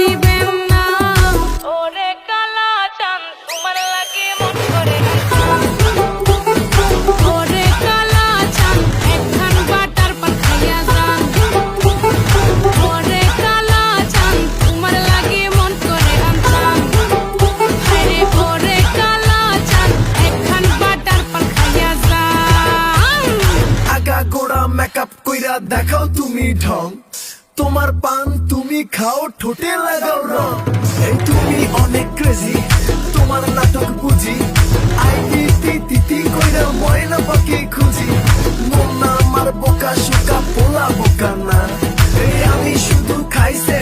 দিবেন না। ওরে কালা চাঁদ তোমার লাগে মন করে ওরে কালা চাঁদ একখান বাটার পান খাইয়া যান। ওরে কালা চাঁদ তোমার লাগে মন করে আনতাম। আরে ওরে কালা চাঁদ একখান বাটার পান খাইয়া যান। আগা গোড়া মেকআপ কইরা দেখাও তুমি ঢং, তোমার পান তুমি খাও ঠোঁটে লাগাও রং। এই তুমি অনেক ক্রেজি, তোমার নাটক বুঝি, আইডি তিতি কইরা ময়না পাখি খুঁজি। মন না আমার বোকা শোকা পোলা বোকা না, এই আমি শুধু খাইছে